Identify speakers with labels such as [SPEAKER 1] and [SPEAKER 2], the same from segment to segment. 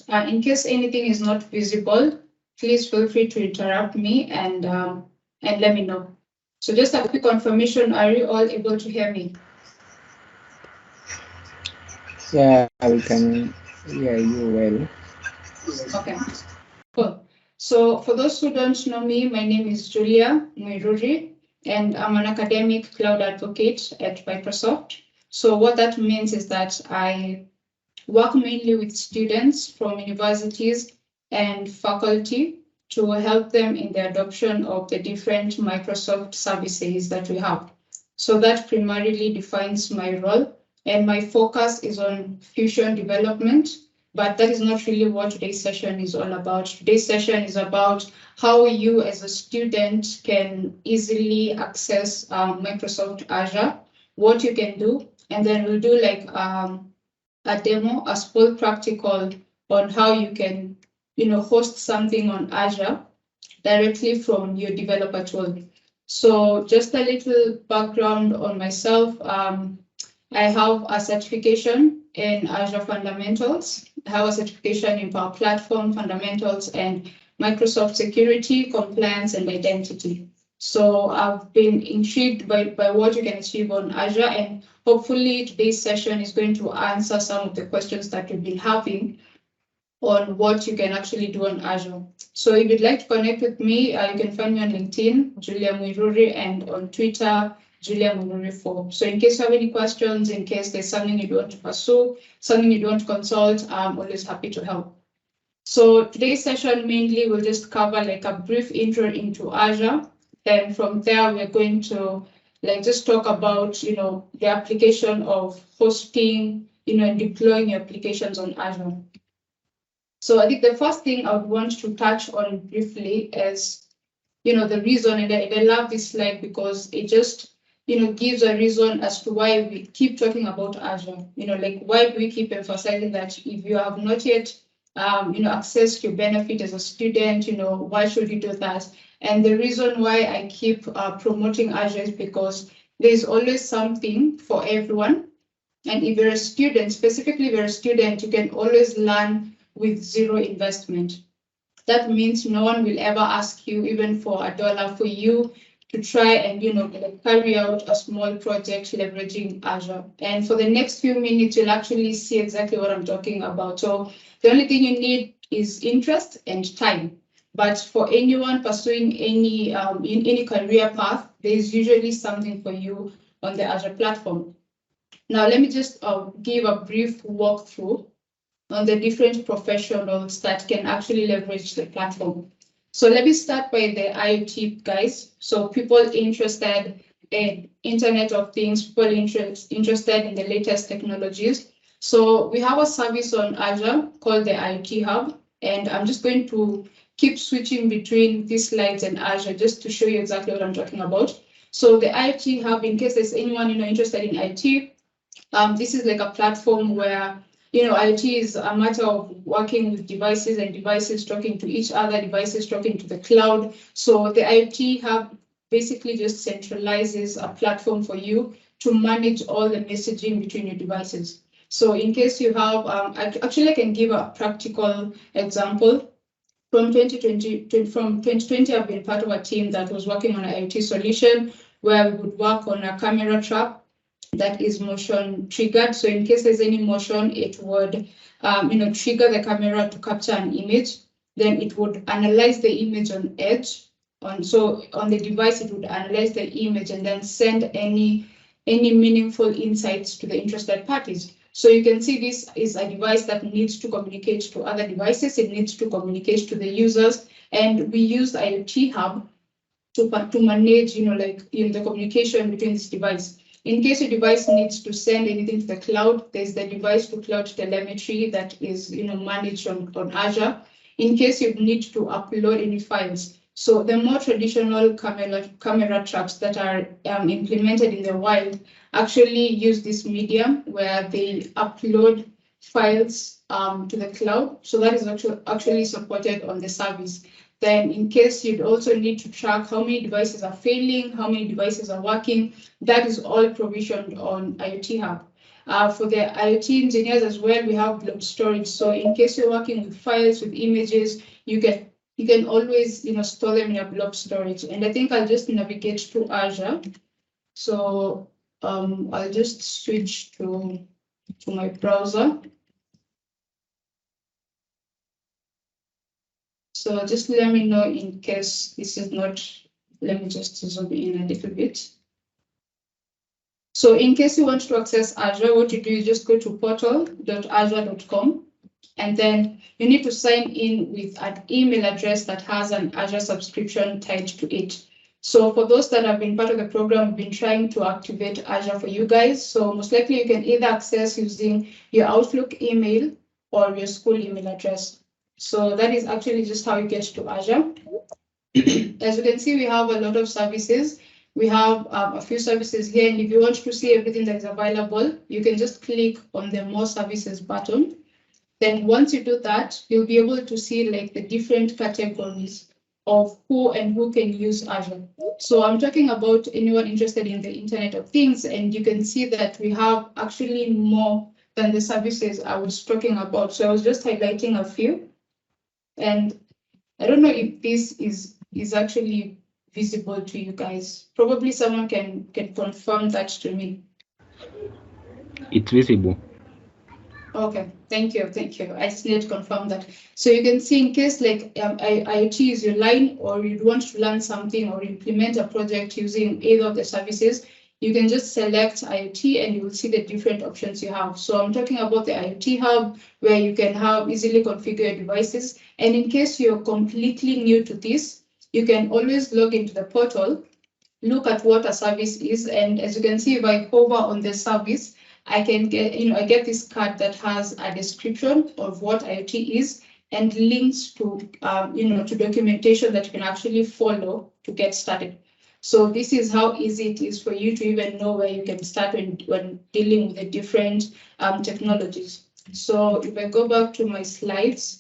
[SPEAKER 1] In case anything is not visible, please feel free to interrupt me and let me know. So just a quick confirmation, are you all able to hear me?
[SPEAKER 2] Yeah, we can hear you well.
[SPEAKER 1] Okay, cool. So for those who don't know me, my name is Julia Mwiruri, and I'm an academic cloud advocate at Microsoft. So what that means is that I work mainly with students from universities and faculty to help them in the adoption of the different Microsoft services that we have. So that primarily defines my role, and my focus is on Fusion development, but that is not really what today's session is all about. Today's session is about how you as a student can easily access Microsoft Azure, what you can do, and then we'll do like a demo, a small practical on how you can, host something on Azure directly from your developer tool. So just a little background on myself. I have a certification in Azure Fundamentals. I have a certification in Power Platform Fundamentals and Microsoft Security, Compliance, and Identity. So I've been intrigued by what you can achieve on Azure, and hopefully today's session is going to answer some of the questions that you've been having on what you can actually do on Azure. So if you'd like to connect with me, you can find me on LinkedIn, Julia Mwiruri, and on Twitter, Julia Mwiruri4. So in case you have any questions, in case there's something you want to pursue, something you want to consult, I'm always happy to help. So today's session mainly will just cover like a brief intro into Azure. Then from there, we're going to just talk about, the application of hosting, and deploying your applications on Azure. So I think the first thing I would want to touch on briefly is, the reason, and I love this slide because it just, gives a reason as to why we keep talking about Azure. Why do we keep emphasizing that if you have not yet, accessed your benefit as a student, why should you do that? And the reason why I keep promoting Azure is because there's always something for everyone. And if you're a student, specifically if you're a student, you can always learn with zero investment. That means no one will ever ask you, even for $1, for you to try and carry out a small project leveraging Azure. And for the next few minutes, you'll actually see exactly what I'm talking about. So the only thing you need is interest and time. But for anyone pursuing any career path, there's usually something for you on the Azure platform. Now, let me just give a brief walkthrough on the different professionals that can actually leverage the platform. So let me start by the IoT guys. So people interested in Internet of Things, people interested in the latest technologies. So we have a service on Azure called the IoT Hub, and I'm just going to keep switching between these slides and Azure just to show you exactly what I'm talking about. So the IoT Hub, in case there's anyone interested in IoT, this is like a platform where IoT is a matter of working with devices and devices talking to each other, devices talking to the cloud. So the IoT Hub basically just centralizes a platform for you to manage all the messaging between your devices. So in case you have, actually I can give a practical example. From 2020, I've been part of a team that was working on an IoT solution where we would work on a camera trap that is motion triggered. So in case there's any motion, it would trigger the camera to capture an image. Then it would analyze the image on edge. So on the device, it would analyze the image and then send any meaningful insights to the interested parties. So you can see this is a device that needs to communicate to other devices. It needs to communicate to the users. And we use the IoT Hub to manage, the communication between this device. In case your device needs to send anything to the cloud, there's the device to cloud telemetry that is managed on Azure. In case you need to upload any files. So the more traditional camera traps that are implemented in the wild actually use this medium where they upload files to the cloud. So that is actually supported on the service. Then in case you'd also need to track how many devices are failing, how many devices are working, that is all provisioned on IoT Hub. For the IoT engineers as well, we have blob storage. So in case you're working with files, with images, you can always store them in a blob storage. And I think I'll just navigate to Azure. So I'll just switch to my browser. So just let me know in case this is not, let me just zoom in a little bit. So in case you want to access Azure, what you do is just go to portal.azure.com, and then you need to sign in with an email address that has an Azure subscription tied to it. So for those that have been part of the program, we've been trying to activate Azure for you guys. So most likely you can either access using your Outlook email or your school email address. So that is actually just how you get to Azure. As you can see, we have a lot of services. We have a few services here, and if you want to see everything that is available, you can just click on the More Services button. Then once you do that, you'll be able to see like the different categories of who can use Azure. So I'm talking about anyone interested in the Internet of Things, and you can see that we have actually more than the services I was talking about. So I was just highlighting a few, and I don't know if this is actually visible to you guys. Probably someone can confirm that to me.
[SPEAKER 3] It's visible.
[SPEAKER 1] Okay, thank you. I just need to confirm that. So you can see in case like IoT is your line, or you want to learn something or implement a project using either of the services, you can just select IoT and you will see the different options you have. So I'm talking about the IoT Hub, where you can have easily configure devices. And in case you're completely new to this, you can always log into the portal, look at what a service is, and as you can see, if I hover on the service, I can get, I get this card that has a description of what IoT is and links to, to documentation that you can actually follow to get started. So this is how easy it is for you to even know where you can start when dealing with the different technologies. So if I go back to my slides,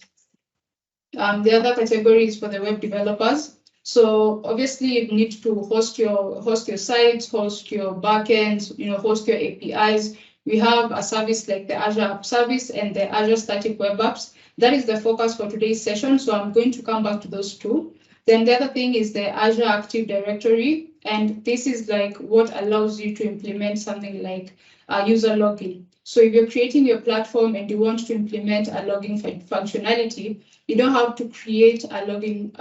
[SPEAKER 1] the other category is for the web developers. So obviously you need to host your sites, host your backends, host your APIs. We have a service like the Azure App Service and the Azure Static Web Apps. That is the focus for today's session. So I'm going to come back to those two. Then the other thing is the Azure Active Directory. And this is like what allows you to implement something like user login. So if you're creating your platform and you want to implement a login functionality, you don't have to create a login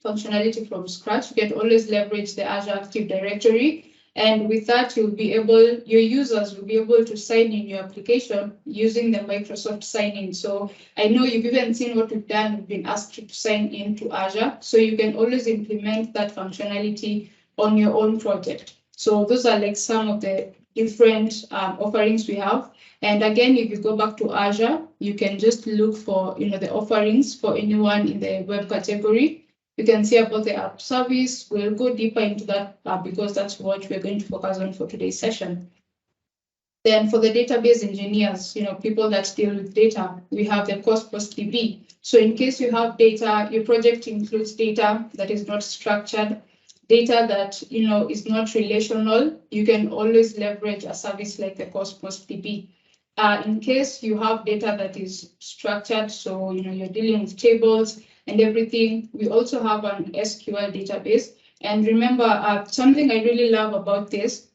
[SPEAKER 1] functionality from scratch. You can always leverage the Azure Active Directory. And with that, your users will be able to sign in your application using the Microsoft sign-in. So I know you've even seen what we've done. We've been asked to sign in to Azure. So you can always implement that functionality on your own project. So those are like some of the different offerings we have. And again, if you go back to Azure, you can just look for the offerings for anyone in the web category. You can see about the app service. We'll go deeper into that because that's what we're going to focus on for today's session. Then for the database engineers, people that deal with data, we have the Cosmos DB. So in case you have data, your project includes data that is not structured, data that is not relational, you can always leverage a service like the Cosmos DB. In case you have data that is structured, so you're dealing with tables and everything, we also have an SQL database. And remember, something I really love about this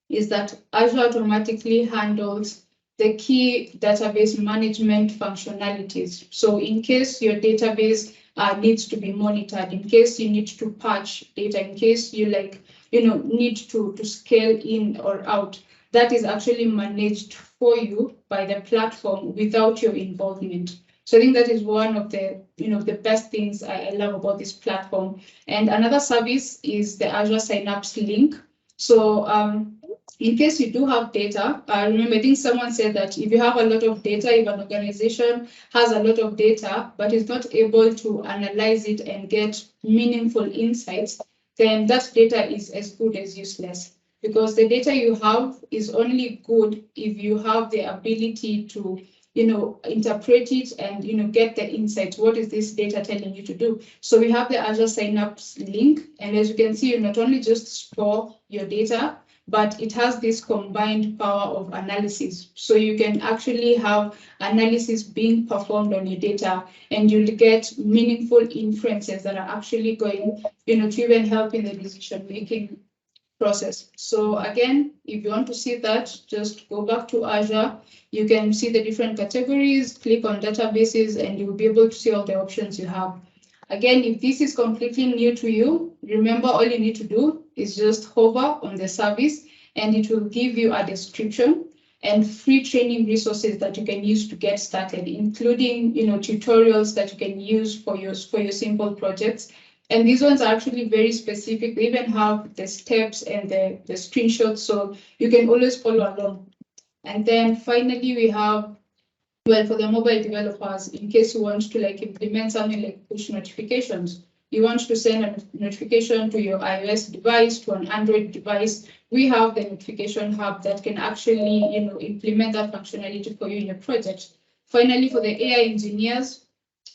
[SPEAKER 1] is that Azure automatically handles the key database management functionalities. So in case your database needs to be monitored, in case you need to patch data, in case you need to scale in or out, that is actually managed for you by the platform without your involvement. So I think that is one of the the best things I love about this platform. And another service is the Azure Synapse link. So in case you do have data, remember, I think someone said that if you have a lot of data, if an organization has a lot of data, but is not able to analyze it and get meaningful insights, then that data is as good as useless. Because the data you have is only good if you have the ability to interpret it and, get the insights. What is this data telling you to do? So we have the Azure Signups link. And as you can see, you not only just store your data, but it has this combined power of analysis. So you can actually have analysis being performed on your data, and you'll get meaningful inferences that are actually going, to even help in the decision-making process. So again, if you want to see that, just go back to Azure. You can see the different categories, click on databases, and you'll be able to see all the options you have. Again, if this is completely new to you, remember all you need to do is just hover on the service, and it will give you a description and free training resources that you can use to get started, including tutorials that you can use for your simple projects. And these ones are actually very specific. They even have the steps and the screenshots, so you can always follow along. And then finally, we have, well, for the mobile developers, in case you want to implement something like push notifications, you want to send a notification to your iOS device, to an Android device, we have the notification hub that can actually, implement that functionality for you in your project. Finally, for the AI engineers,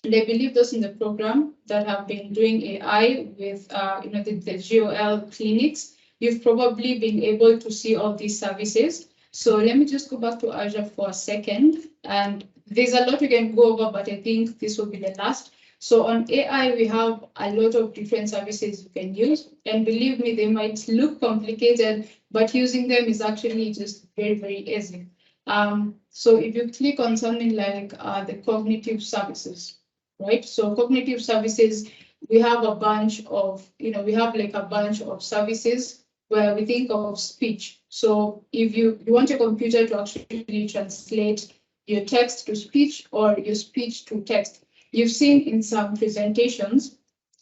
[SPEAKER 1] and I believe those in the program that have been doing AI with, the GOL clinics, you've probably been able to see all these services. So let me just go back to Azure for a second. And there's a lot we can go over, but I think this will be the last. So on AI, we have a lot of different services you can use. And believe me, they might look complicated, but using them is actually just very, very easy. So if you click on something like the cognitive services, right? So cognitive services, we have a bunch of, we have a bunch of services where we think of speech. So if you want your computer to actually translate your text to speech or your speech to text, you've seen in some presentations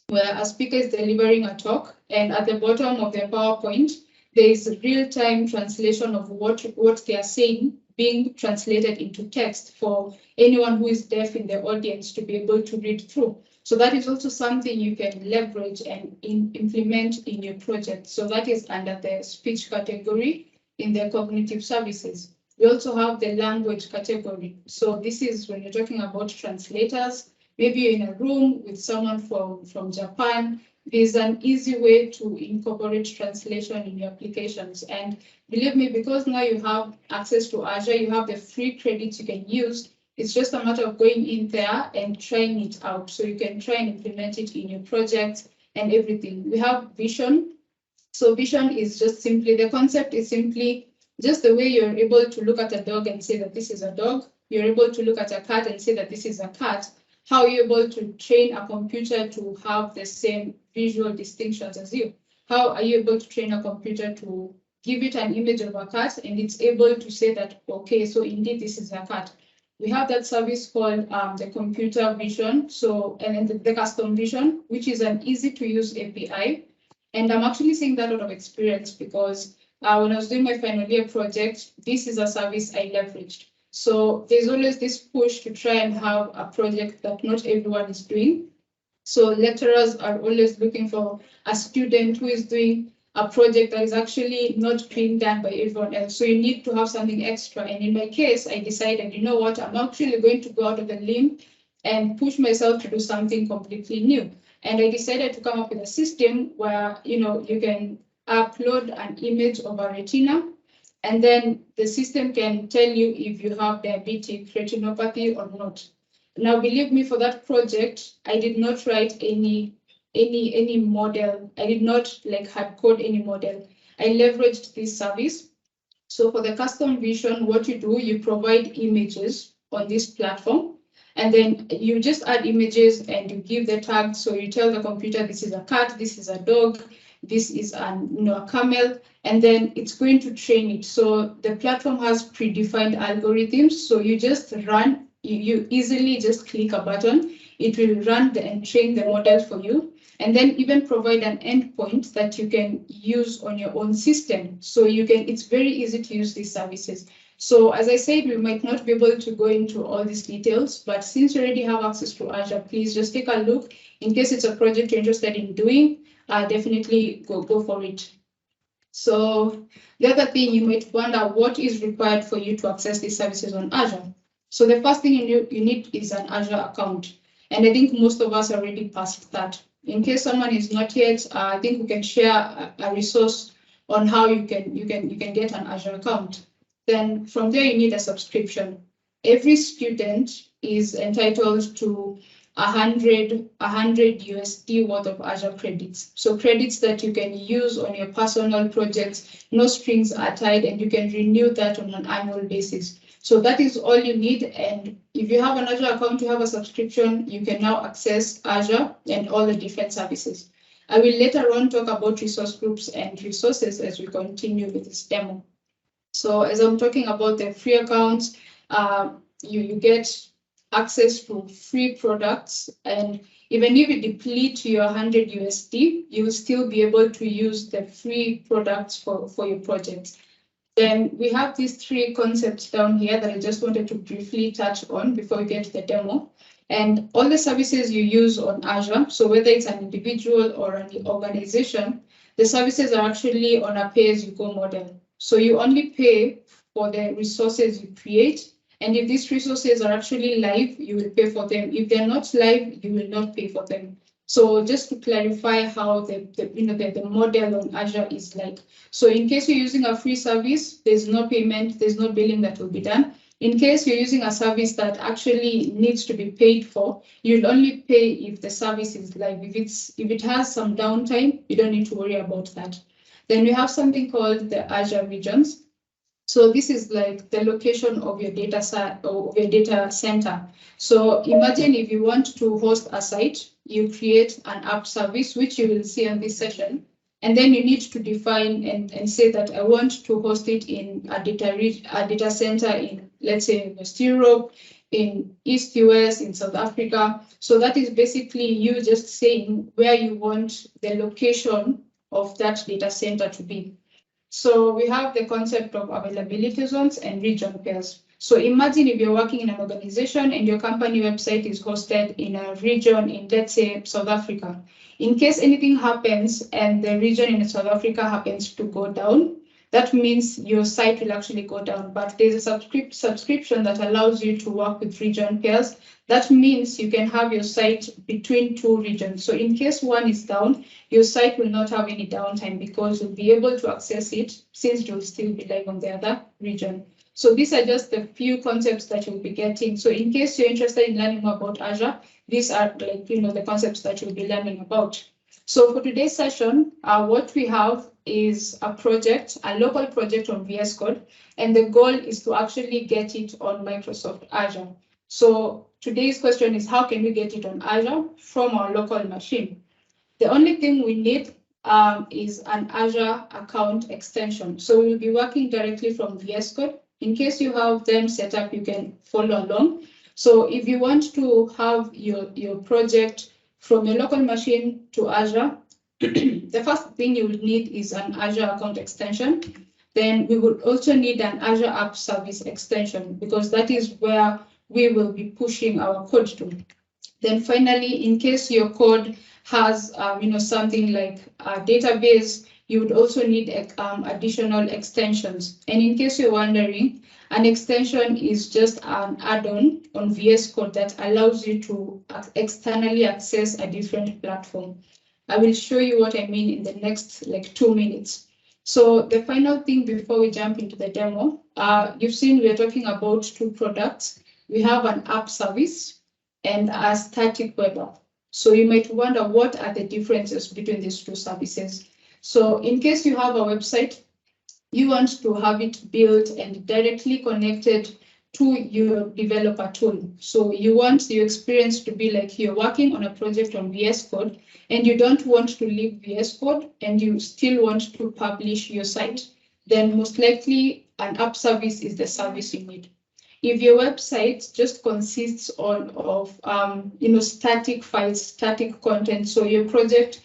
[SPEAKER 1] where a speaker is delivering a talk, and at the bottom of their PowerPoint, there is real-time translation of what they are saying being translated into text for anyone who is deaf in the audience to be able to read through. So that is also something you can leverage and implement in your project. So that is under the speech category in the cognitive services. We also have the language category. So this is when you're talking about translators. Maybe you're in a room with someone from Japan. There's an easy way to incorporate translation in your applications. And believe me, because now you have access to Azure, you have the free credits you can use. It's just a matter of going in there and trying it out. So you can try and implement it in your project and everything. We have vision. So vision is just simply, the concept is simply just the way you're able to look at a dog and say that this is a dog. You're able to look at a cat and say that this is a cat. How are you able to train a computer to have the same visual distinctions as you? How are you able to train a computer to give it an image of a cat and it's able to say that, okay, so indeed this is a cat. We have that service called the computer vision, so and then the custom vision, which is an easy to use API. And I'm actually seeing that out of experience because when I was doing my final year project, this is a service I leveraged. So there's always this push to try and have a project that not everyone is doing. So lecturers are always looking for a student who is doing a project that is actually not being done by everyone else. So you need to have something extra. And in my case, I decided, you know what, I'm actually going to go out of the limb and push myself to do something completely new. And I decided to come up with a system where, you can upload an image of a retina, and then the system can tell you if you have diabetic retinopathy or not. Now, believe me, for that project, I did not write any model. I did not hard code any model. I leveraged this service. So for the custom vision, what you do, you provide images on this platform, and then you just add images and you give the tag. So you tell the computer, this is a cat, this is a dog, this is a camel, and then it's going to train it. So the platform has predefined algorithms. So you just run, you easily just click a button. It will run and train the model for you, and then even provide an endpoint that you can use on your own system. So it's very easy to use these services. So as I said, we might not be able to go into all these details, but since you already have access to Azure, please just take a look. In case it's a project you're interested in doing, definitely go for it. So the other thing you might wonder, what is required for you to access these services on Azure? So the first thing you need is an Azure account. And I think most of us already passed that. In case someone is not yet, I think we can share a resource on how you can get an Azure account. Then from there, you need a subscription. Every student is entitled to 100 USD worth of Azure credits. So credits that you can use on your personal projects, no strings attached, and you can renew that on an annual basis. So that is all you need. And if you have an Azure account, you have a subscription, you can now access Azure and all the different services. I will later on talk about resource groups and resources as we continue with this demo. So as I'm talking about the free accounts, you get access to free products, and even if you deplete your 100 USD, you will still be able to use the free products for your projects. Then we have these three concepts down here that I just wanted to briefly touch on before we get to the demo. And all the services you use on Azure, so whether it's an individual or an organization, the services are actually on a pay-as-you-go model. So you only pay for the resources you create. And if these resources are actually live, you will pay for them. If they're not live, you will not pay for them. So just to clarify how the model on Azure is like. So in case you're using a free service, there's no payment, there's no billing that will be done. In case you're using a service that actually needs to be paid for, you'll only pay if the service is live. If it has some downtime, you don't need to worry about that. Then we have something called the Azure regions. So this is like the location of your data center. So imagine if you want to host a site, you create an app service, which you will see on this session. And then you need to define and say that I want to host it in a data center in, let's say, West Europe, in East US, in South Africa. So that is basically you just saying where you want the location of that data center to be. So we have the concept of availability zones and region pairs. So imagine if you're working in an organization and your company website is hosted in a region in, let's say, South Africa. In case anything happens and the region in South Africa happens to go down, that means your site will actually go down. But there's a subscription that allows you to work with region pairs. That means you can have your site between two regions. So in case one is down, your site will not have any downtime because you'll be able to access it since you'll still be live on the other region. So these are just the few concepts that you'll be getting. So in case you're interested in learning more about Azure, these are like, the concepts that you'll be learning about. So for today's session, what we have is a project, a local project on VS Code, and the goal is to actually get it on Microsoft Azure. So today's question is, how can we get it on Azure from our local machine? The only thing we need is an Azure account extension. So we'll be working directly from VS Code. In case you have them set up, you can follow along. So if you want to have your project from your local machine to Azure, the first thing you will need is an Azure account extension. Then we would also need an Azure App Service extension because that is where we will be pushing our code to. Then finally, in case your code has something like a database, you would also need additional extensions. And in case you're wondering, an extension is just an add-on on VS Code that allows you to externally access a different platform. I will show you what I mean in the next 2 minutes. So the final thing before we jump into the demo, you've seen we're talking about two products. We have an app service and a static web app. So you might wonder, what are the differences between these two services? So in case you have a website, you want to have it built and directly connected to your developer tool. So you want your experience to be like you're working on a project on VS Code and you don't want to leave VS Code and you still want to publish your site. Then most likely an app service is the service you need. If your website just consists of static files, static content, so your project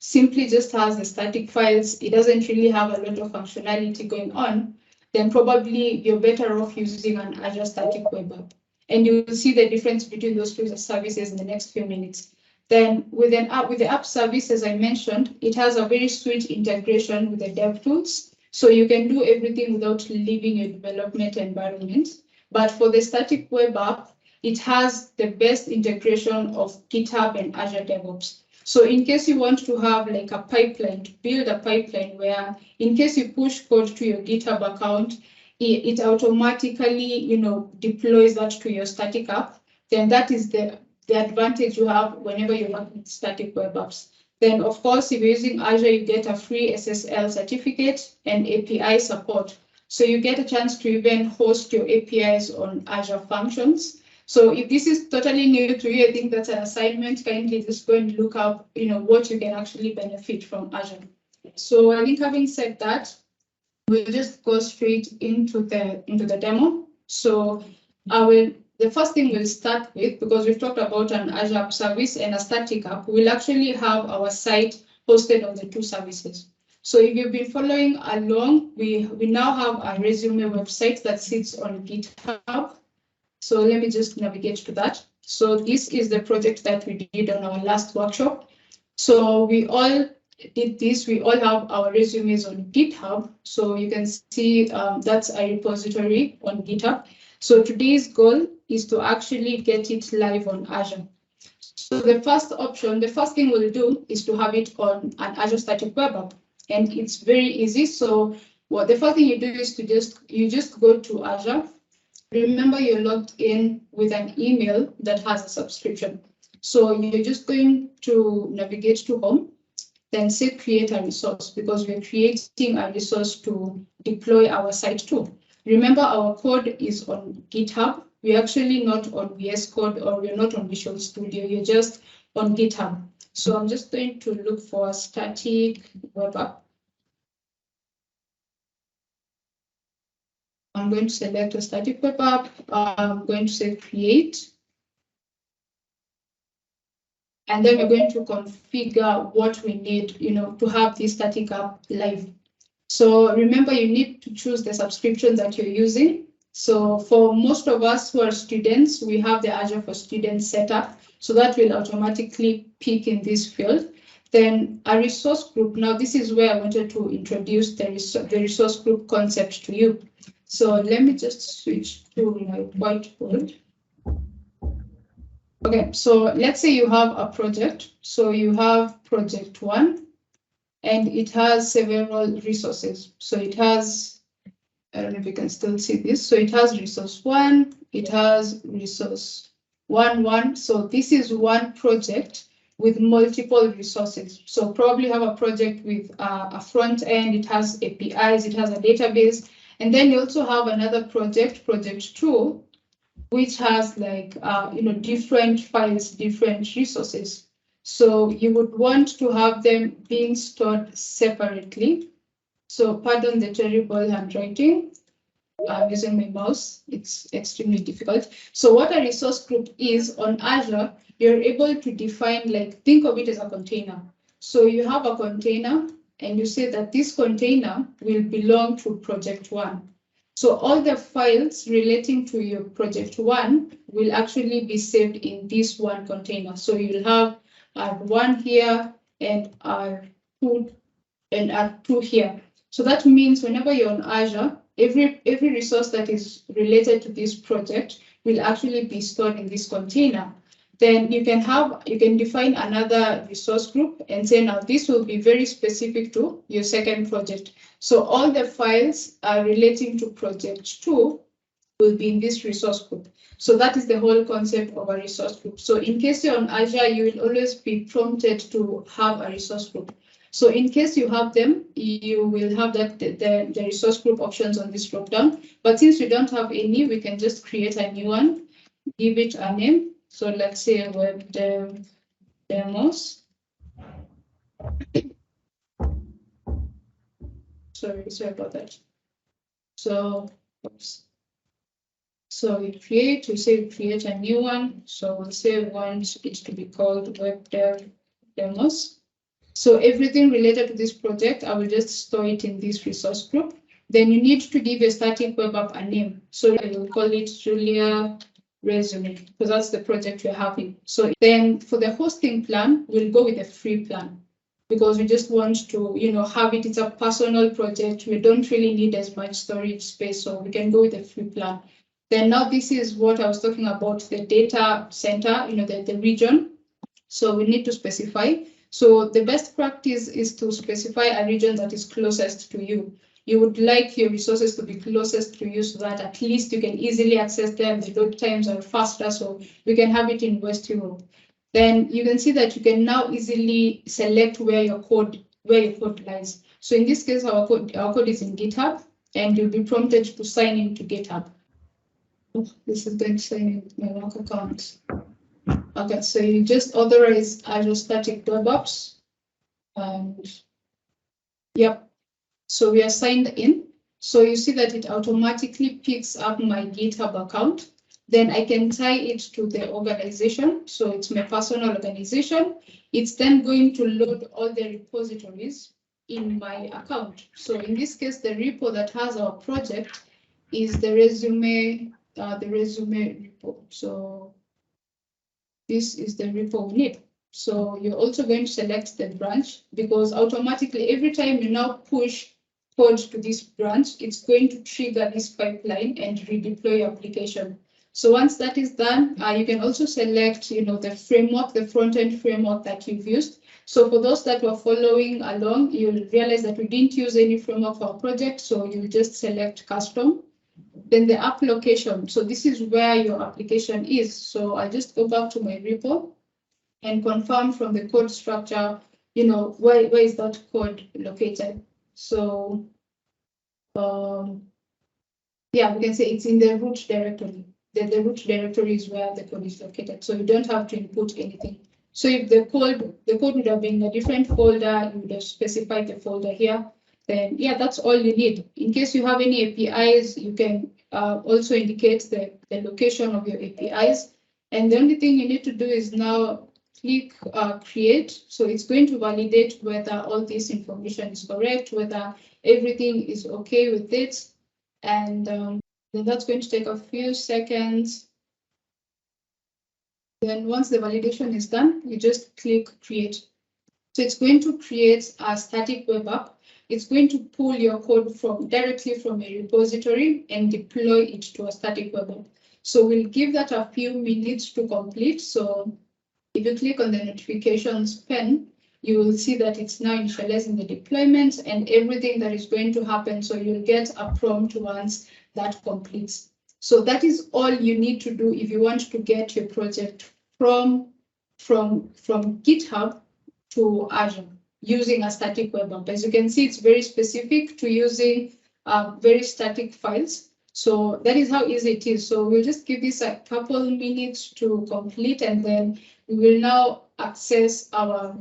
[SPEAKER 1] simply just has the static files, it doesn't really have a lot of functionality going on, then probably you're better off using an Azure Static Web App. And you will see the difference between those two services in the next few minutes. Then with the app service, as I mentioned, it has a very sweet integration with the dev tools. So you can do everything without leaving your development environment. But for the static web app, it has the best integration of GitHub and Azure DevOps. So in case you want to have like a pipeline, to build a pipeline where in case you push code to your GitHub account, it automatically, deploys that to your static app, then that is the advantage you have whenever you work with static web apps. Then, of course, if you're using Azure, you get a free SSL certificate and API support. So you get a chance to even host your APIs on Azure Functions. So if this is totally new to you, I think that's an assignment. Kindly just go and look up, what you can actually benefit from Azure. So I think having said that, we'll just go straight into the demo. So the first thing we'll start with, because we've talked about an Azure App Service and a static app, we'll actually have our site hosted on the two services. So if you've been following along, we now have a resume website that sits on GitHub. So let me just navigate to that. So this is the project that we did on our last workshop. So we all did this. We all have our resumes on GitHub. So you can see that's a repository on GitHub. So today's goal is to actually get it live on Azure. So the first thing we'll do is to have it on an Azure Static Web App. And it's very easy. So the first thing you do is you just go to Azure. Remember, you're logged in with an email that has a subscription. So you're just going to navigate to home, then say create a resource, because we're creating a resource to deploy our site to. Remember, our code is on GitHub. We're actually not on VS Code, or we're not on Visual Studio. You're just on GitHub. So I'm just going to look for a static web app. I'm going to select a static web app. I'm going to say create. And then we're going to configure what we need, to have this static app live. So remember, you need to choose the subscription that you're using. So for most of us who are students, we have the Azure for Students setup. So that will automatically pick in this field. Then a resource group. Now, this is where I wanted to introduce the resource group concept to you. So let me just switch to my whiteboard. Okay, so let's say you have a project. So you have project 1, and it has several resources. So it has, I don't know if you can still see this. So it has resource 1, it has resource 1. So this is one project with multiple resources. So probably have a project with a front end, it has APIs, it has a database. And then you also have another project 2, which has like, different files, different resources. So you would want to have them being stored separately. So pardon the terrible handwriting. I'm using my mouse. It's extremely difficult. So what a resource group is on Azure, you're able to define, like, think of it as a container. So you have a container, and you say that this container will belong to project 1. So all the files relating to your project 1 will actually be saved in this one container. So you'll have R1 here and R2 and R2 here. So that means whenever you're on Azure, every resource that is related to this project will actually be stored in this container. Then you can define another resource group and say, now this will be very specific to your second project. So all the files relating to project 2 will be in this resource group. So that is the whole concept of a resource group. So in case you're on Azure, you will always be prompted to have a resource group. So in case you have them, you will have the resource group options on this dropdown. But since we don't have any, we can just create a new one, give it a name. So let's say web dev demos. Sorry about that. So, oops. So we say create a new one. So we'll say we want it to be called web dev demos. So everything related to this project, I will just store it in this resource group. Then you need to give a static web app a name. So I will call it Julia Resume, because that's the project we're having. So then for the hosting plan, we'll go with a free plan, because we just want to, have it. It's a personal project. We don't really need as much storage space, so we can go with a free plan. Then now this is what I was talking about, the data center, the region. So we need to specify. So the best practice is to specify a region that is closest to you. You would like your resources to be closest to you so that at least you can easily access them. The load times are faster, so we can have it in West Europe. Then you can see that you can now easily select where your code lies. So in this case, our code is in GitHub, and you'll be prompted to sign in to GitHub. Oh, this is going to sign in my work account. Okay, so you just authorize Azure Static Web Apps, and yep, so we are signed in. So you see that it automatically picks up my GitHub account. Then I can tie it to the organization. So it's my personal organization. It's then going to load all the repositories in my account. So in this case, the repo that has our project is the resume repo. So this is the repo we need. So you're also going to select the branch, because automatically every time you now push code to this branch, it's going to trigger this pipeline and redeploy your application. So once that is done, you can also select, the framework, the front-end framework that you've used. So for those that were following along, you'll realize that we didn't use any framework for our project, so you just select custom. Then the app location. So this is where your application is. So I'll just go back to my repo and confirm from the code structure, where is that code located. So yeah, we can say it's in the root directory. The root directory is where the code is located. So you don't have to input anything. So if the code would have been a different folder, you would have specified the folder here. Then yeah, that's all you need. In case you have any APIs, you can also indicate the location of your APIs. And the only thing you need to do is now click create. So it's going to validate whether all this information is correct, whether everything is okay with it. And then that's going to take a few seconds. Then once the validation is done, you just click create. So it's going to create a static web app. It's going to pull your code directly from a repository and deploy it to a static web app. So we'll give that a few minutes to complete. So if you click on the notifications pane, you will see that it's now initializing the deployment and everything that is going to happen. So you'll get a prompt once that completes. So that is all you need to do if you want to get your project from GitHub to Azure using a static web app. As you can see, it's very specific to using very static files. So that is how easy it is. So we'll just give this a couple minutes to complete, and then we will now access our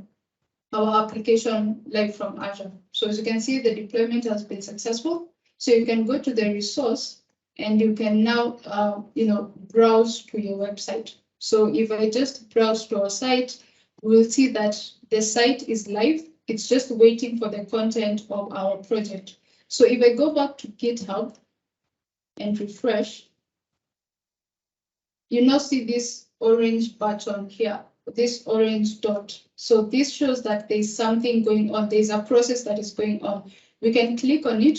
[SPEAKER 1] application live from Azure. So as you can see, the deployment has been successful. So you can go to the resource and you can now, browse to your website. So if I just browse to our site, we'll see that the site is live. It's just waiting for the content of our project. So if I go back to GitHub and refresh, you now see this orange button here, this orange dot. So this shows that there's something going on. There's a process that is going on. We can click on it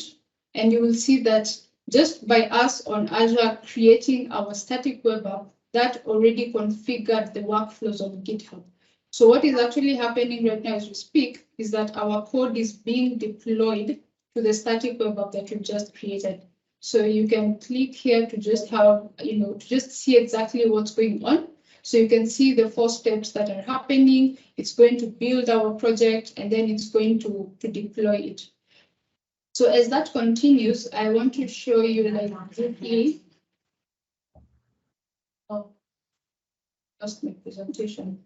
[SPEAKER 1] and you will see that just by us on Azure creating our static web app, that already configured the workflows on GitHub. So what is actually happening right now as we speak is that our code is being deployed to the static web app that we just created. So you can click here to just have, to just see exactly what's going on. So you can see the 4 steps that are happening. It's going to build our project and then it's going to deploy it. So as that continues, I want to show you briefly. Oh, lost my presentation.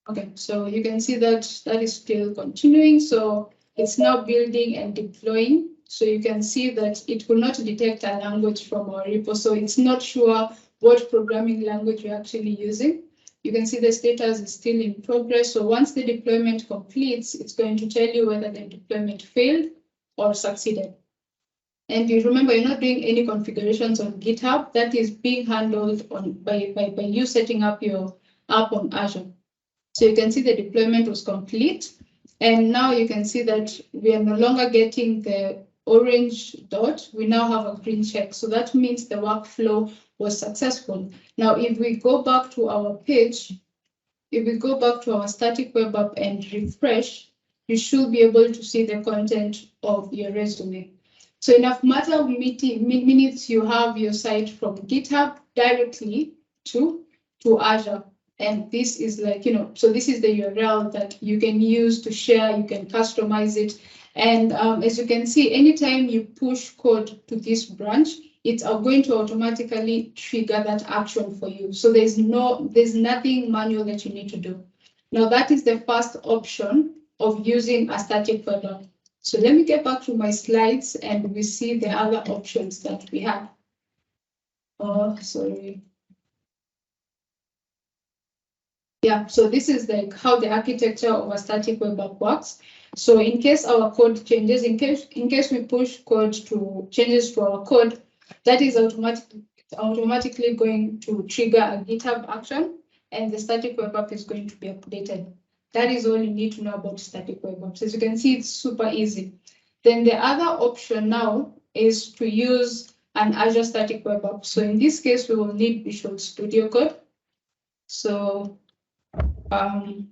[SPEAKER 1] Okay, so you can see that is still continuing. So it's now building and deploying. So you can see that it will not detect a language from our repo. So it's not sure what programming language we're actually using. You can see the status is still in progress. So once the deployment completes, it's going to tell you whether the deployment failed or succeeded. And you remember, you're not doing any configurations on GitHub. That is being handled by you setting up your app on Azure. So you can see the deployment was complete. And now you can see that we are no longer getting the orange dot, we now have a green check. So that means the workflow was successful. Now, if we go back to our page, if we go back to our static web app and refresh, you should be able to see the content of your resume. So in a matter of minutes, you have your site from GitHub directly to Azure. And this is like, so this is the URL that you can use to share, you can customize it. And as you can see, anytime you push code to this branch, it's going to automatically trigger that action for you. So there's nothing manual that you need to do. Now that is the first option of using a static web app. So let me get back to my slides and we see the other options that we have. Oh, sorry. Yeah, so this is like how the architecture of a static web app works. So in case our code changes, in case we push code to changes to our code, that is automatically going to trigger a GitHub action, and the static web app is going to be updated. That is all you need to know about static web apps. As you can see, it's super easy. Then the other option now is to use an Azure Static Web App. So in this case, we will need Visual Studio Code. So I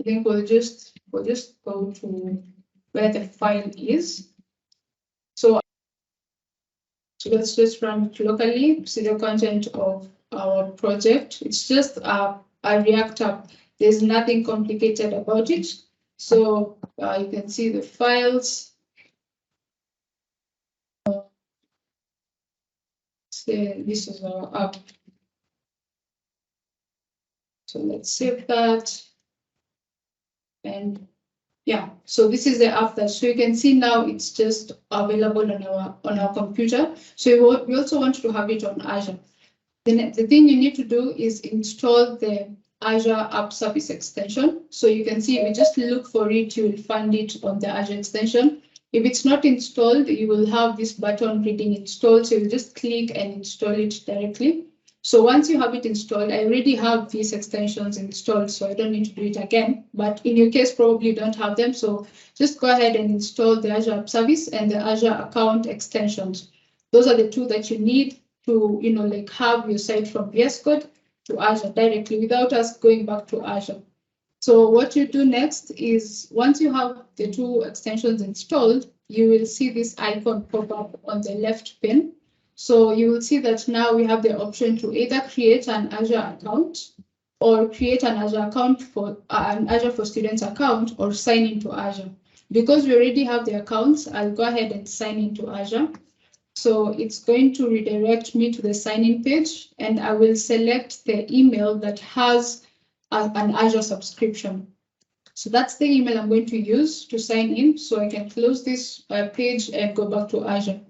[SPEAKER 1] think we'll just go to where the file is. So let's just run it locally, see the content of our project. It's just a React app. There's nothing complicated about it. So you can see the files. Say this is our app. So let's save that. And yeah, so this is the app that, so you can see now it's just available on our computer. So we also want to have it on Azure. Then the thing you need to do is install the Azure App Service extension. So you can see if you just look for it, you will find it on the Azure extension. If it's not installed, you will have this button reading install. So you just click and install it directly. So once you have it installed, I already have these extensions installed, so I don't need to do it again. But in your case, probably you don't have them. So just go ahead and install the Azure App Service and the Azure Account extensions. Those are the two that you need to, like have your site from VS Code to Azure directly without us going back to Azure. So what you do next is once you have the two extensions installed, you will see this icon pop up on the left pane. So you will see that now we have the option to either create an Azure account or create an Azure account for an Azure for Students account or sign into Azure. Because we already have the accounts, I'll go ahead and sign into Azure. So it's going to redirect me to the sign-in page, and I will select the email that has an Azure subscription. So that's the email I'm going to use to sign in. So I can close this page and go back to Azure.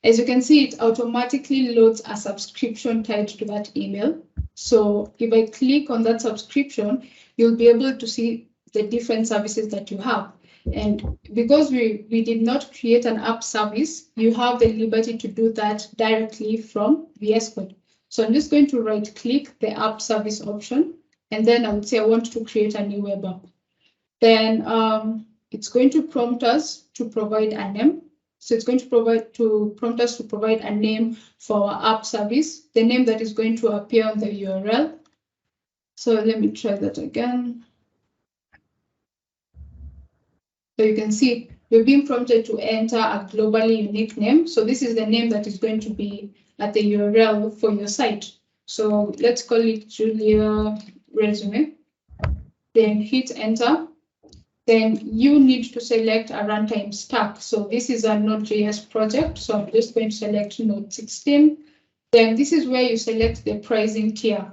[SPEAKER 1] As you can see, it automatically loads a subscription tied to that email. So if I click on that subscription, you'll be able to see the different services that you have. And because we did not create an app service, you have the liberty to do that directly from VS Code. So I'm just going to right click the app service option, and then I would say I want to create a new web app. Then it's going to prompt us to provide a name. So it's going to prompt us to provide a name for our app service, the name that is going to appear on the URL. So let me try that again. So you can see we're being prompted to enter a globally unique name. So this is the name that is going to be at the URL for your site. So let's call it Julia Resume. Then hit enter. Then you need to select a runtime stack. So this is a Node.js project. So I'm just going to select Node 16. Then this is where you select the pricing tier.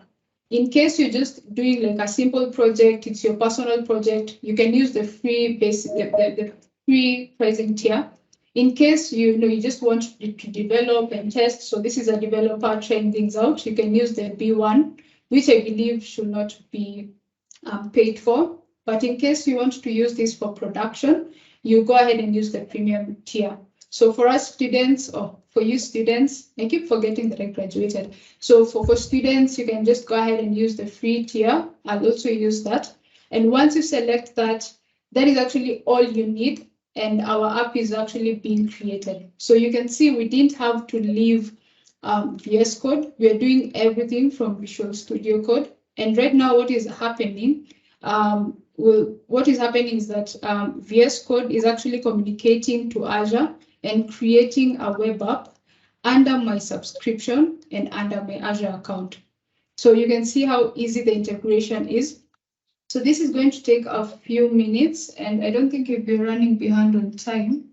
[SPEAKER 1] In case you're just doing like a simple project, it's your personal project, you can use the free basic, the free pricing tier. In case you just want to develop and test, so this is a developer trying things out, you can use the B1, which I believe should not be paid for. But in case you want to use this for production, you go ahead and use the premium tier. So for us students, or for you students, I keep forgetting that I graduated. So for students, you can just go ahead and use the free tier. I'll also use that. And once you select that, that is actually all you need and our app is actually being created. So you can see we didn't have to leave VS Code. We are doing everything from Visual Studio Code. And right now what is happening, what is happening is that VS Code is actually communicating to Azure and creating a web app under my subscription and under my Azure account. So you can see how easy the integration is. So this is going to take a few minutes, and I don't think you'll be running behind on time.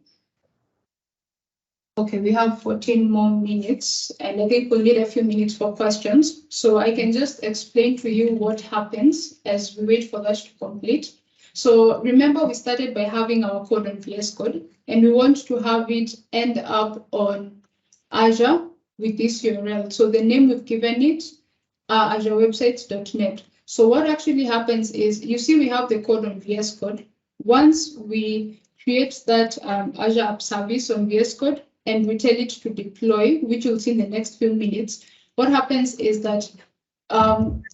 [SPEAKER 1] Okay, we have 14 more minutes, and I think we'll need a few minutes for questions. So I can just explain to you what happens as we wait for that to complete. So remember, we started by having our code on VS Code, and we want to have it end up on Azure with this URL. So the name we've given it, azurewebsites.net. So what actually happens is, you see we have the code on VS Code. Once we create that Azure App Service on VS Code and we tell it to deploy, which you'll see in the next few minutes, what happens is that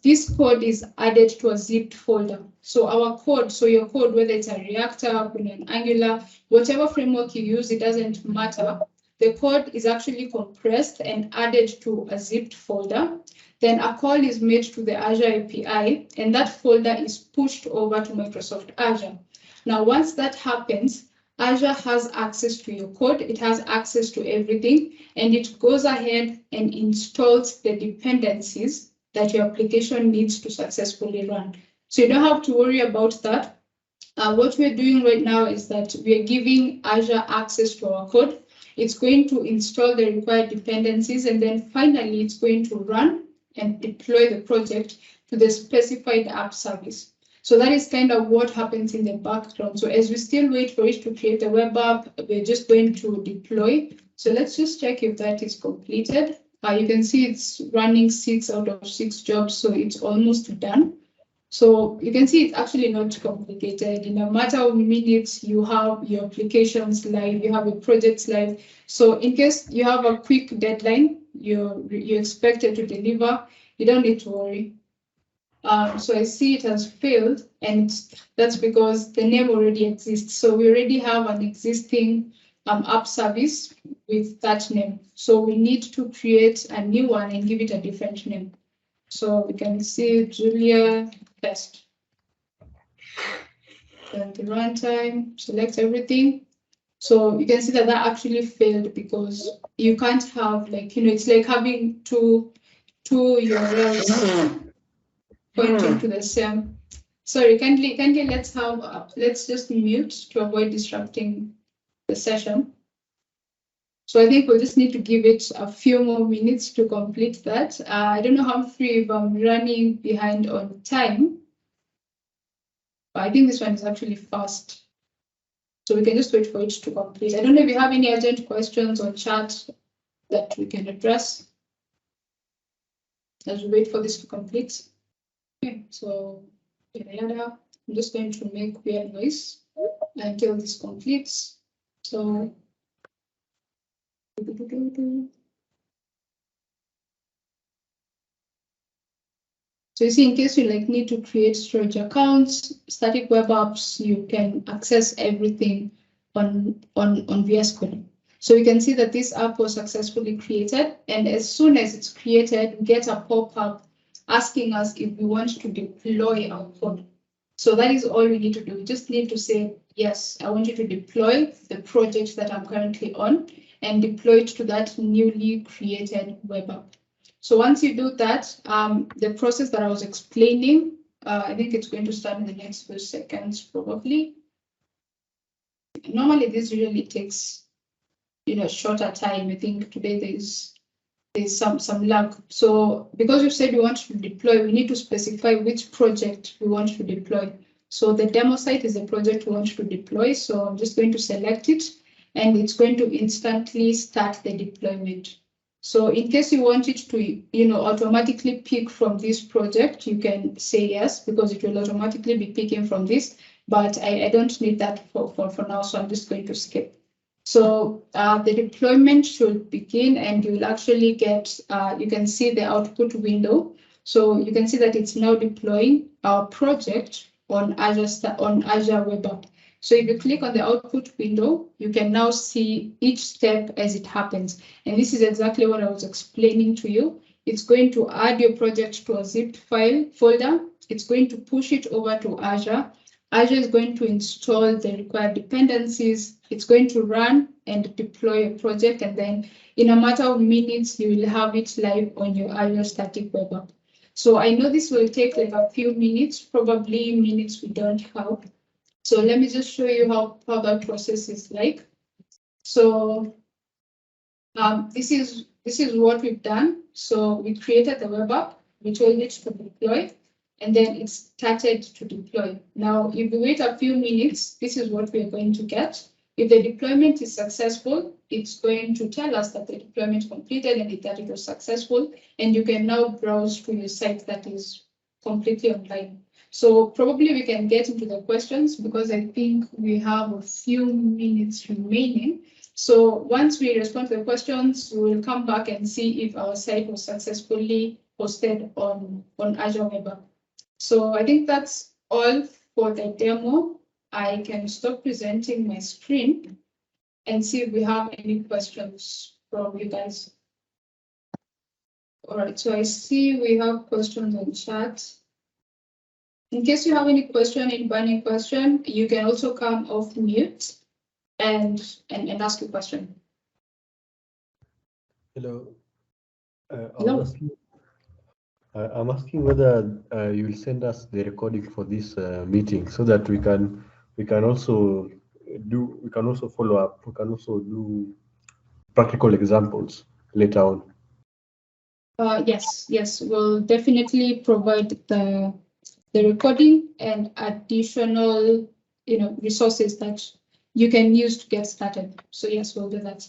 [SPEAKER 1] this code is added to a zipped folder. So our code, so your code, whether it's a React app, an Angular, whatever framework you use, it doesn't matter. The code is actually compressed and added to a zipped folder. Then a call is made to the Azure API, and that folder is pushed over to Microsoft Azure. Now, once that happens, Azure has access to your code, it has access to everything, and it goes ahead and installs the dependencies that your application needs to successfully run. So you don't have to worry about that. What we're doing right now is that we're giving Azure access to our code. It's going to install the required dependencies, and then finally it's going to run and deploy the project to the specified app service. So that is kind of what happens in the background. So as we still wait for it to create the web app, we're just going to deploy. So let's just check if that is completed. You can see it's running 6 out of 6 jobs, so it's almost done. So you can see it's actually not complicated. In a matter of minutes, you have your applications live, you have your projects live. So in case you have a quick deadline, you're expected to deliver, you don't need to worry. So I see it has failed, and that's because the name already exists. So we already have an existing app service with that name. So we need to create a new one and give it a different name. So we can see Julia test. Then the runtime, select everything. So you can see that that actually failed because you can't have, like, it's like having two URLs pointing to the same. Sorry, kindly let's just mute to avoid disrupting the session. So I think we'll just need to give it a few more minutes to complete that. I don't know how free if I'm running behind on time, but I think this one is actually fast. So we can just wait for it to complete. I don't know if you have any urgent questions on chat that we can address as we wait for this to complete. Okay, so I'm just going to make weird noise until this completes. So you see, in case you need to create storage accounts, static web apps, you can access everything on VS Code. So you can see that this app was successfully created, and as soon as it's created, we get a pop-up asking us if we want to deploy our code. So that is all we need to do. We just need to say, yes, I want you to deploy the project that I'm currently on and deploy it to that newly created web app. So once you do that, the process that I was explaining, I think it's going to start in the next few seconds, probably. Normally, this usually takes, shorter time. I think today there's some lag. So because you said we want to deploy, we need to specify which project we want to deploy. So the demo site is the project we want to deploy. So I'm just going to select it, and it's going to instantly start the deployment. So in case you want it to, automatically pick from this project, you can say yes, because it will automatically be picking from this, but I don't need that for now, so I'm just going to skip. So the deployment should begin, and you will actually get, you can see the output window. So you can see that it's now deploying our project on Azure Web App. So if you click on the output window, you can now see each step as it happens. And this is exactly what I was explaining to you. It's going to add your project to a zipped file folder. It's going to push it over to Azure. Azure is going to install the required dependencies. It's going to run and deploy a project. And then in a matter of minutes, you will have it live on your Azure Static Web App. So I know this will take like a few minutes, probably minutes we don't have. So let me just show you how that process is like. So this is what we've done. So we created the web app, we told it to deploy, and then it started to deploy. Now, if we wait a few minutes, this is what we're going to get. If the deployment is successful, it's going to tell us that the deployment completed and that it was successful, and you can now browse to your site that is completely online. So probably we can get into the questions because I think we have a few minutes remaining. So once we respond to the questions, we will come back and see if our site was successfully hosted on Azure Web App. So I think that's all for the demo. I can stop presenting my screen and see if we have any questions from you guys. All right, so I see we have questions on chat. In case you have any burning question, you can also come off mute and ask a question.
[SPEAKER 4] Hello.
[SPEAKER 1] Hello.
[SPEAKER 4] I'm asking whether you will send us the recording for this meeting so that we can also follow up. We can also do practical examples later on.
[SPEAKER 1] Yes, we'll definitely provide the recording and additional resources that you can use to get started. So yes, we'll do that.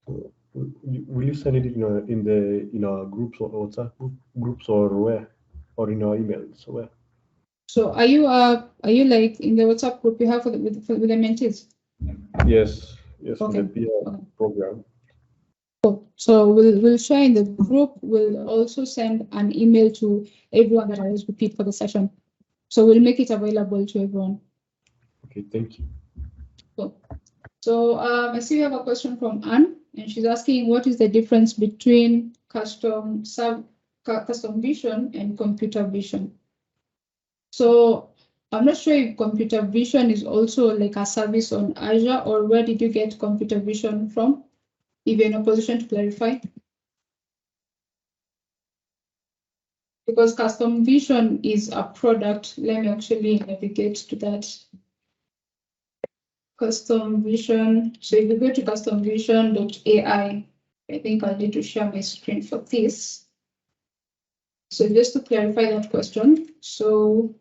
[SPEAKER 4] Will you send it in our groups or WhatsApp groups or where, or in our emails? So where?
[SPEAKER 1] So are you like in the WhatsApp group you have with the mentees?
[SPEAKER 4] Yes,
[SPEAKER 1] Okay.
[SPEAKER 4] with the peer program.
[SPEAKER 1] Cool. So we'll share in the group. We'll also send an email to everyone that has repeat for the session. So we'll make it available to everyone.
[SPEAKER 4] Okay, thank you.
[SPEAKER 1] Cool. So I see we have a question from Anne, and she's asking what is the difference between custom vision and computer vision. So I'm not sure if computer vision is also like a service on Azure, or where did you get computer vision from? If you're in a position to clarify. Because custom vision is a product. Let me actually navigate to that. Custom vision. So if you go to customvision.ai, I think I'll need to share my screen for this. So just to clarify that question, so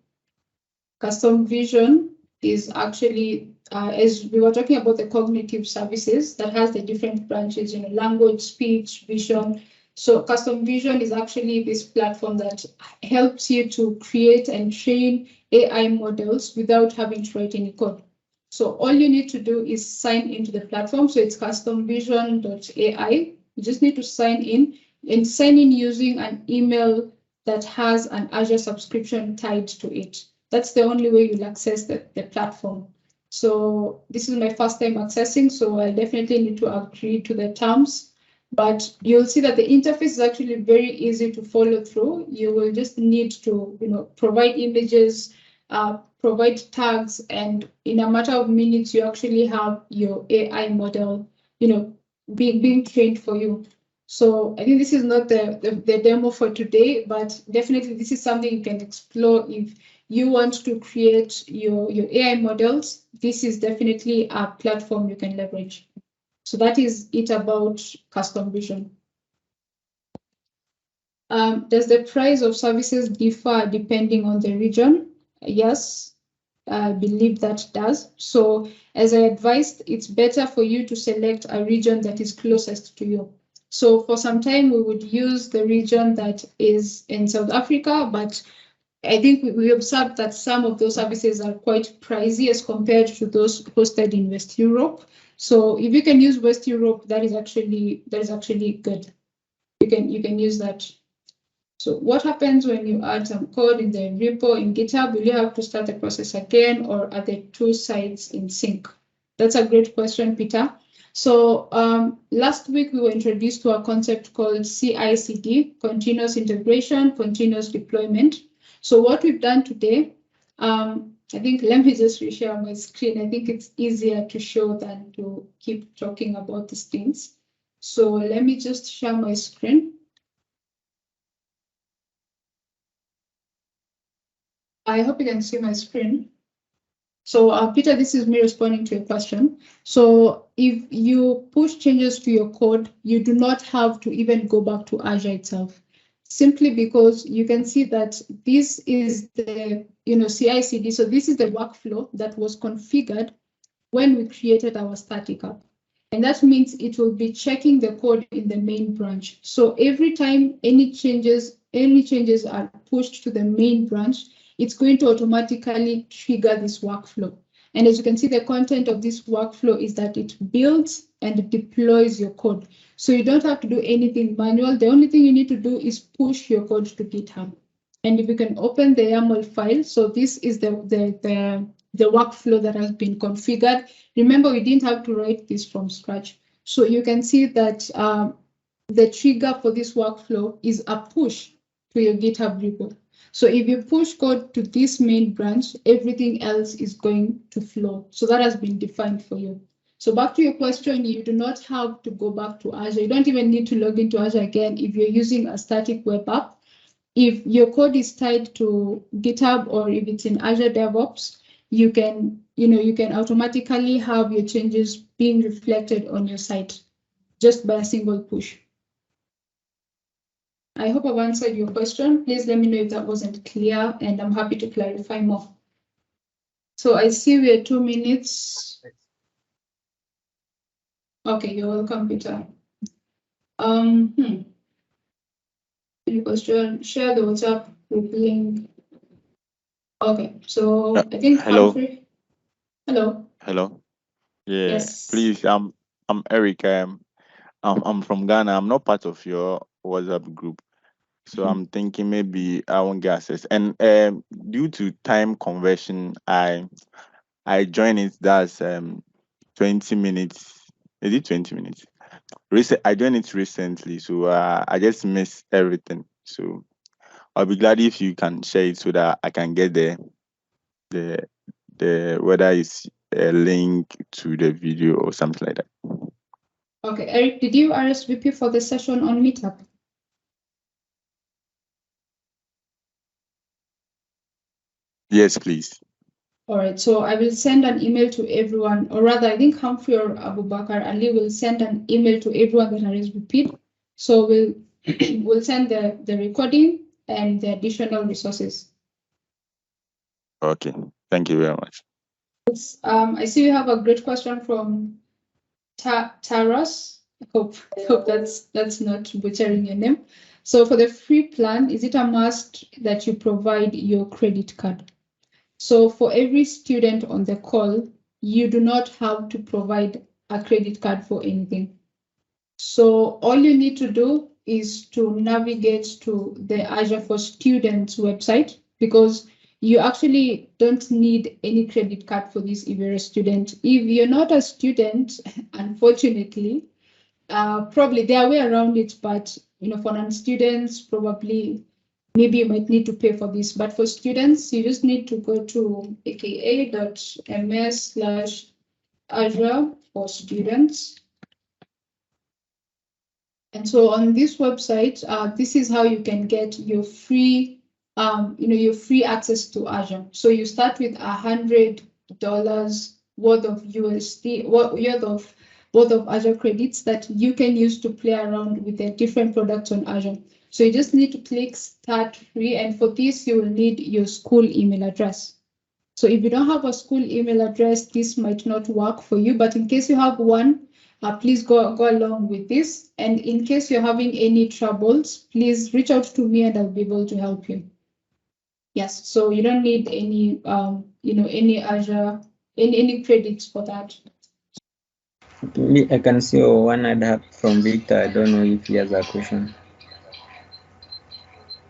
[SPEAKER 1] custom vision is actually, as we were talking about the cognitive services that has the different branches, language, speech, vision. So custom vision is actually this platform that helps you to create and train AI models without having to write any code. So all you need to do is sign into the platform. So it's customvision.ai. You just need to sign in and sign in using an email that has an Azure subscription tied to it. That's the only way you'll access the platform. So this is my first time accessing, so I definitely need to agree to the terms. But you'll see that the interface is actually very easy to follow through. You will just need to, provide images, provide tags, and in a matter of minutes, you actually have your AI model, being trained for you. So I think this is not the demo for today, but definitely this is something you can explore if you want to create your AI models. This is definitely a platform you can leverage. So that is it about custom vision. Does the price of services differ depending on the region? Yes, I believe that does. So as I advised, it's better for you to select a region that is closest to you. So for some time, we would use the region that is in South Africa, but I think we observed that some of those services are quite pricey as compared to those hosted in West Europe. So if you can use West Europe, that is actually good. You can use that. So what happens when you add some code in the repo in GitHub? Will you have to start the process again, or are the two sides in sync? That's a great question, Peter. So last week we were introduced to a concept called CI/CD, continuous integration, continuous deployment. So what we've done today, I think, let me just reshare my screen. I think it's easier to show than to keep talking about these things. So let me just share my screen. I hope you can see my screen. So Peter, this is me responding to your question. So if you push changes to your code, you do not have to even go back to Azure itself, simply because you can see that this is the CI/CD. So this is the workflow that was configured when we created our static app. And that means it will be checking the code in the main branch. So every time any changes are pushed to the main branch, it's going to automatically trigger this workflow. And as you can see, the content of this workflow is that it builds and deploys your code. So you don't have to do anything manual. The only thing you need to do is push your code to GitHub. And if you can open the YAML file, so this is the workflow that has been configured. Remember, we didn't have to write this from scratch. So you can see that the trigger for this workflow is a push to your GitHub repo. So if you push code to this main branch, everything else is going to flow. So that has been defined for you. So back to your question, you do not have to go back to Azure. You don't even need to log into Azure again if you're using a static web app. If your code is tied to GitHub or if it's in Azure DevOps, you can automatically have your changes being reflected on your site just by a single push. I hope I've answered your question. Please let me know if that wasn't clear, and I'm happy to clarify more. So I see we are 2 minutes. Okay, you're welcome, Peter. Any question? Share the WhatsApp with link. Okay, so I think
[SPEAKER 5] hello.
[SPEAKER 1] Humphrey. Hello.
[SPEAKER 5] Hello. Yeah.
[SPEAKER 1] Yes.
[SPEAKER 5] Please, I'm Eric. I'm from Ghana. I'm not part of your WhatsApp group, so I'm thinking maybe I won't get access. And due to time conversion, I joined it. That's 20 minutes. Is it 20 minutes? I joined it recently, so I just missed everything. So I'll be glad if you can share it so that I can get the whether it's a link to the video or something like that.
[SPEAKER 1] Okay, Eric, did you RSVP for the session on Meetup?
[SPEAKER 5] Yes, please.
[SPEAKER 1] All right, so I will send an email to everyone, or rather, I think Humphrey or Abubakar Ali will send an email to everyone that RSVP'd. So we'll send the recording and the additional resources.
[SPEAKER 5] Okay, thank you very much.
[SPEAKER 1] I see we have a great question from Taras. I hope that's not butchering your name. So for the free plan, is it a must that you provide your credit card? So for every student on the call, you do not have to provide a credit card for anything. So all you need to do is to navigate to the Azure for Students website, because you actually don't need any credit card for this if you're a student. If you're not a student, unfortunately, probably there are way around it, but for non-students, probably maybe you might need to pay for this. But for students, you just need to go to aka.ms/Azure for Students. And so on this website, this is how you can get your free, your free access to Azure. So you start with $100 worth of USD, worth of Azure credits that you can use to play around with the different products on Azure. So you just need to click Start Free, and for this you will need your school email address. So if you don't have a school email address, this might not work for you. But in case you have one, please go along with this. And in case you're having any troubles, please reach out to me and I'll be able to help you. Yes, so you don't need any, any Azure, any credits for that.
[SPEAKER 2] I can see one ad up from Victor. I don't know if he has a question.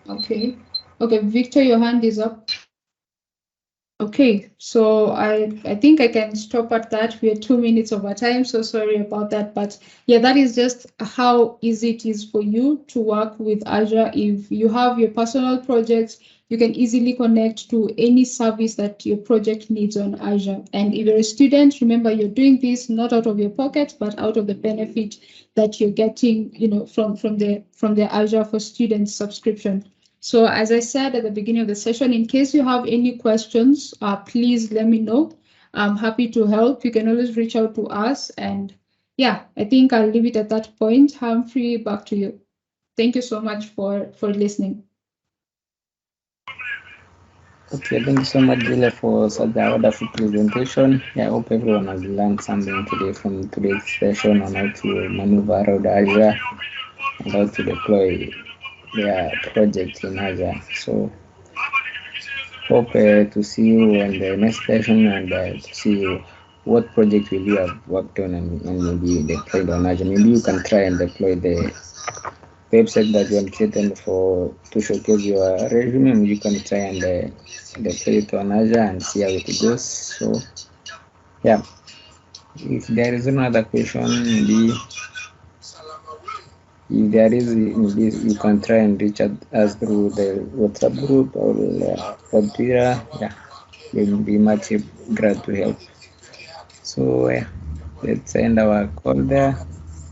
[SPEAKER 1] Okay. Okay, Victor, your hand is up. Okay, so I think I can stop at that. We are 2 minutes over time, so sorry about that. But yeah, that is just how easy it is for you to work with Azure. If you have your personal projects, you can easily connect to any service that your project needs on Azure. And if you're a student, remember you're doing this not out of your pocket, but out of the benefit that you're getting, from the Azure for Students subscription. So as I said at the beginning of the session, in case you have any questions, please let me know. I'm happy to help. You can always reach out to us. And yeah, I think I'll leave it at that point. Humphrey, back to you. Thank you so much for listening.
[SPEAKER 2] Okay, thank you so much, Julia, for such a wonderful presentation. Yeah, I hope everyone has learned something today from today's session on how to maneuver around Azure and how to deploy their project in Azure. So hope to see you in the next session and to see what project will you have worked on and maybe deployed on Azure. Maybe you can try and deploy the website that you have created for to showcase your resume. You can try and deploy it on Azure and see how it goes. So yeah, if there is another question, maybe if there is, maybe you can try and reach us through the WhatsApp group or Twitter. Yeah, we'll be much glad to help. So let's end our call there.